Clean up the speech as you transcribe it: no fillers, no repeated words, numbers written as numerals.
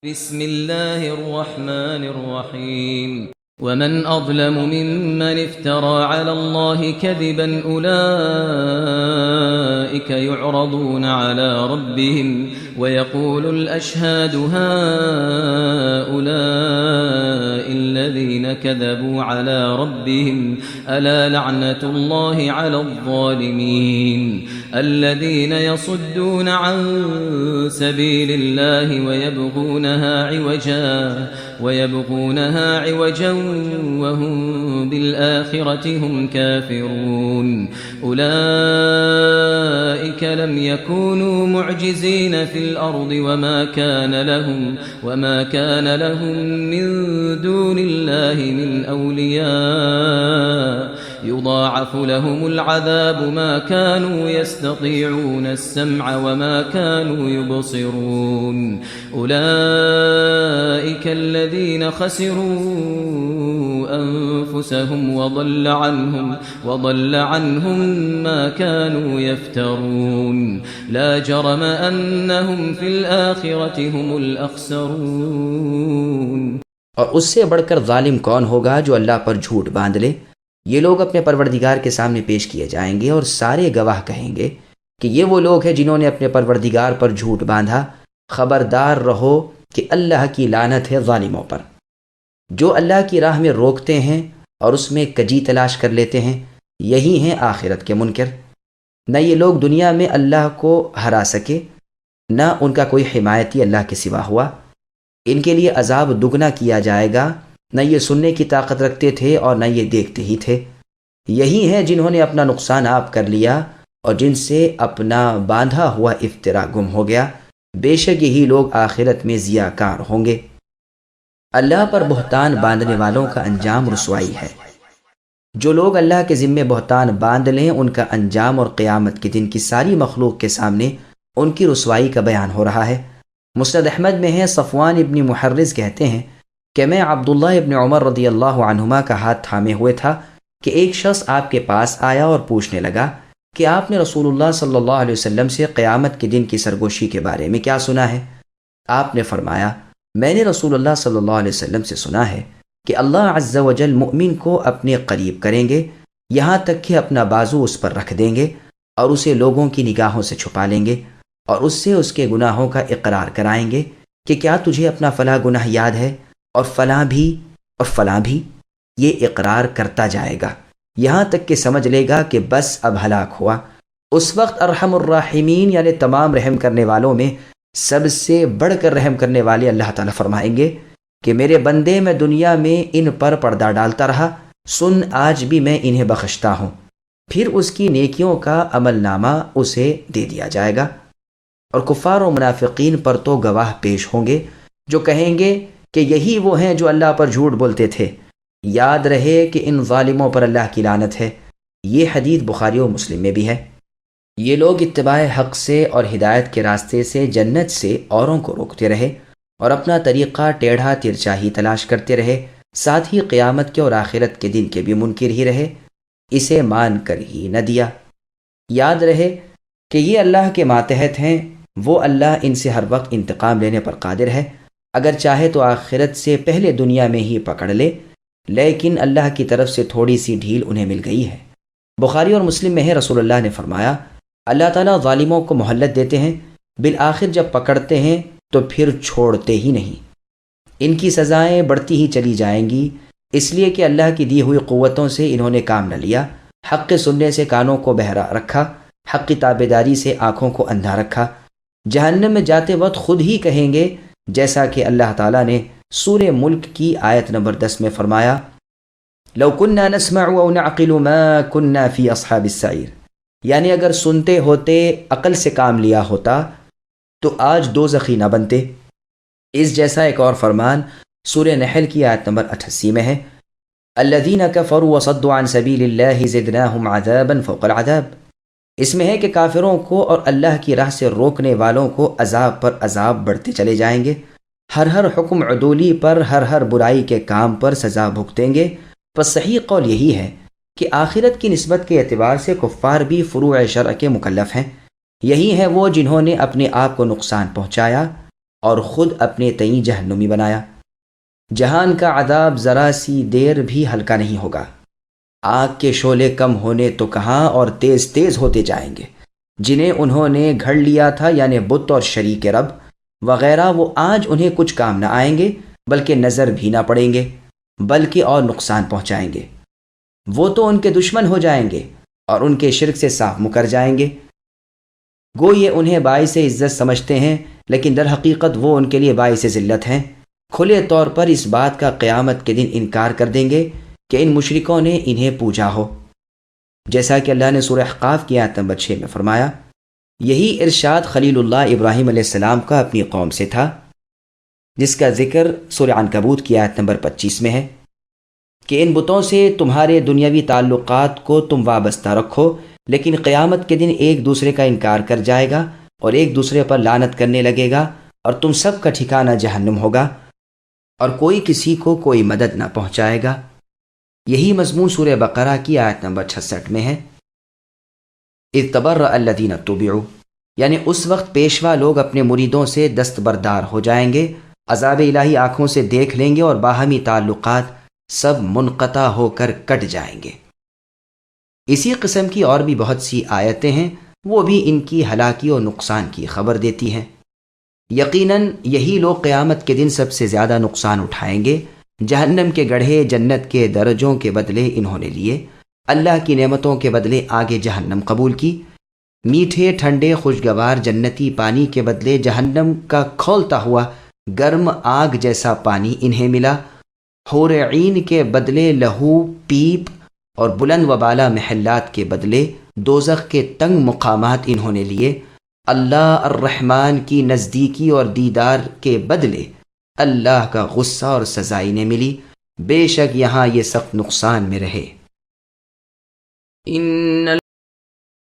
بسم الله الرحمن الرحيم ومن أظلم ممن افترى على الله كذبا أولئك يعرضون على ربهم ويقول الأشهاد هؤلاء الذين كذبوا على ربهم ألا لعنة الله على الظالمين الذين يصدون عن سبيل الله ويبغونها عوجا وهم بالآخرة هم كافرون أولئك لم يكونوا معجزين في الأرض وما كان لهم من دون الله من أولياء يضاعف لهم العذاب ما كانوا يستطيعون السمع وما كانوا يبصرون أولئك الذين خسروا أنفسهم وضل عنهم ما كانوا يفترون لا جرم أنهم في الآخرة هم الأخسرون۔ اور اس سے بڑھ کر ظالم کون ہوگا جو اللہ پر جھوٹ باندھ لے؟ یہ لوگ اپنے پروردگار کے سامنے پیش کیے جائیں گے اور سارے گواہ کہیں گے کہ یہ وہ لوگ ہیں جنہوں نے اپنے پروردگار پر جھوٹ باندھا۔ خبردار رہو کہ اللہ کی لعنت ہے ظالموں پر۔ جو اللہ کی راہ میں روکتے ہیں اور اس میں کجی تلاش کر لیتے ہیں، یہی ہیں آخرت کے منکر۔ نہ یہ لوگ دنیا میں اللہ کو ہرا سکے، نہ ان کا کوئی حمایتی اللہ کے سوا ہوا۔ ان کے لیے عذاب دگنا کیا جائے گا، نہ یہ سننے کی طاقت رکھتے تھے اور نہ یہ دیکھتے ہی تھے۔ یہی ہیں جنہوں نے اپنا نقصان آپ کر لیا اور جن سے اپنا باندھا ہوا افطرا گم ہو گیا۔ بے شک یہی لوگ آخرت میں ضیاء کار ہوں گے۔ اللہ پر بہتان باندھنے والوں کا انجام رسوائی ہے۔ جو لوگ اللہ کے ذمے بہتان باندھ لیں، ان کا انجام اور قیامت کے دن کی ساری مخلوق کے سامنے ان کی رسوائی کا بیان ہو رہا ہے۔ مسند احمد میں ہے، صفوان ابن محرز کہتے ہیں کہ میں عبداللہ ابن عمر رضی اللہ عنہما کا ہاتھ تھامے ہوئے تھا کہ ایک شخص آپ کے پاس آیا اور پوچھنے لگا کہ آپ نے رسول اللہ صلی اللہ علیہ وسلم سے قیامت کے دن کی سرگوشی کے بارے میں کیا سنا ہے؟ آپ نے فرمایا، میں نے رسول اللہ صلی اللہ علیہ وسلم سے سنا ہے کہ اللہ عز و جل مؤمن کو اپنے قریب کریں گے، یہاں تک کہ اپنا بازو اس پر رکھ دیں گے اور اسے لوگوں کی نگاہوں سے چھپا لیں گے اور اس سے اس کے گناہوں کا اقرار کرائیں گے کہ کیا تجھے اپنا فلاں گناہ یاد ہے اور فلاں بھی اور فلاں بھی؟ یہ اقرار کرتا جائے گا یہاں تک کہ سمجھ لے گا کہ بس اب ہلاک ہوا۔ اس وقت ارحم الراحمین یعنی تمام رحم کرنے والوں میں سب سے بڑھ کر رحم کرنے والے اللہ تعالیٰ فرمائیں گے کہ میرے بندے، میں دنیا میں ان پر پردہ ڈالتا رہا، سن آج بھی میں انہیں بخشتا ہوں۔ پھر اس کی نیکیوں کا عمل نامہ اسے دے دیا جائے گا۔ اور کفار و منافقین پر تو گواہ پیش ہوں گے جو کہیں گے کہ یہی وہ ہیں جو اللہ پر جھوٹ بولتے تھے۔ یاد رہے کہ ان ظالموں پر اللہ کی لعنت ہے۔ یہ حدیث بخاری و مسلم میں بھی ہے۔ یہ لوگ اتباع حق سے اور ہدایت کے راستے سے جنت سے اوروں کو روکتے رہے اور اپنا طریقہ ٹیڑھا ترچا ہی تلاش کرتے رہے، ساتھ ہی قیامت کے اور آخرت کے دن کے بھی منکر ہی رہے، اسے مان کر ہی نہ دیا۔ یاد رہے کہ یہ اللہ کے ماتحت ہیں، وہ اللہ ان سے ہر وقت انتقام لینے پر قادر ہے۔ اگر چاہے تو آخرت سے پہلے دنیا میں ہی پکڑ لے، لیکن اللہ کی طرف سے تھوڑی سی ڈھیل انہیں مل گئی ہے۔ بخاری اور مسلم میں ہے، رسول اللہ نے فرمایا، اللہ تعالیٰ ظالموں کو مہلت دیتے ہیں، بالآخر جب پکڑتے ہیں تو پھر چھوڑتے ہی نہیں۔ ان کی سزائیں بڑھتی ہی چلی جائیں گی، اس لیے کہ اللہ کی دی ہوئی قوتوں سے انہوں نے کام نہ لیا، حق سننے سے کانوں کو بہرا رکھا، حق کی تابعداری سے آنکھوں کو اندھا رکھا۔ جہنم میں جاتے وقت خود ہی کہیں گے، جیسا کہ اللہ تعالیٰ نے سورہ ملک کی آیت نمبر 10 میں فرمایا، لو کننا نسمع او نعقل ما کننا فی اصحاب السعیر، یعنی اگر سنتے ہوتے، عقل سے کام لیا ہوتا تو آج دوزخی نہ بنتے۔ اس جیسا ایک اور فرمان سورہ نحل کی آیت نمبر 88 میں ہے، الذین کفروا وصدوا عن سبیل اللہ زدناہم عذابا فوق العذاب۔ اس میں ہے کہ کافروں کو اور اللہ کی راہ سے روکنے والوں کو عذاب پر عذاب بڑھتے چلے جائیں گے، ہر حکم عدولی پر، ہر برائی کے کام پر سزا بھگتیں گے۔ پس صحیح قول یہی ہے کہ آخرت کی نسبت کے اعتبار سے کفار بھی فروع شرع کے مکلف ہیں۔ یہی ہیں وہ جنہوں نے اپنے آپ کو نقصان پہنچایا اور خود اپنے تئیں جہنمی بنایا۔ جہان کا عذاب ذرا سی دیر بھی ہلکا نہیں ہوگا۔ آگ کے شعلے کم ہونے تو کہاں اور تیز تیز ہوتے جائیں گے۔ جنہیں انہوں نے گھڑ لیا تھا یعنی بت اور شریک رب وغیرہ، وہ آج انہیں کچھ کام نہ آئیں گے بلکہ نظر بھی نہ پڑیں گے، بلکہ اور نقصان پہنچائیں گے۔ وہ تو ان کے دشمن ہو جائیں گے اور ان کے شرک سے صاف مکر جائیں گے۔ گو یہ انہیں باعث عزت سمجھتے ہیں، لیکن در حقیقت وہ ان کے لیے باعث ذلت ہیں۔ کھلے طور پر اس بات کا قیامت کے دن انکار کر دیں گے کہ ان مشرکوں نے انہیں پوجا ہو، جیسا کہ اللہ نے سورہ احقاف کی آیت نمبر 6 میں فرمایا۔ یہی ارشاد خلیل اللہ ابراہیم علیہ السلام کا اپنی قوم سے تھا، جس کا ذکر سورہ عنکبوت کی آیت نمبر 25 میں ہے کہ ان بتوں سے تمہارے دنیاوی تعلقات کو تم وابستہ رکھو، لیکن قیامت کے دن ایک دوسرے کا انکار کر جائے گا اور ایک دوسرے پر لعنت کرنے لگے گا، اور تم سب کا ٹھکانہ جہنم ہوگا، اور کوئی کسی کو کوئی مدد نہ پہنچائے گا۔ یہی مضمون سورہ بقرہ کی آیت نمبر 66 میں ہے۔ اذ تبرأ الذین اتبعوا، یعنی اس وقت پیشوا لوگ اپنے مریدوں سے دستبردار ہو جائیں گے، عذاب الہی آنکھوں سے دیکھ لیں گے اور باہمی تعلقات سب منقطع ہو کر کٹ جائیں گے۔ اسی قسم کی اور بھی بہت سی آیتیں ہیں، وہ بھی ان کی ہلاکی اور نقصان کی خبر دیتی ہیں۔ یقیناً یہی لوگ قیامت کے دن سب سے زیادہ نقصان اٹھائیں گے۔ جہنم کے گڑھے جنت کے درجوں کے بدلے انہوں نے لیے، اللہ کی نعمتوں کے بدلے آگے جہنم قبول کی۔ میٹھے ٹھنڈے خوشگوار جنتی پانی کے بدلے جہنم کا کھولتا ہوا گرم آگ جیسا پانی انہیں ملا۔ حور عین کے بدلے لہو، پیپ اور بلند و بالا محلات کے بدلے دوزخ کے تنگ مقامات انہوں نے لیے۔ اللہ الرحمن کی نزدیکی اور دیدار کے بدلے اللہ کا غصہ اور سزا انہیں ملی۔ بے شک یہاں یہ سخت نقصان میں رہے۔ ان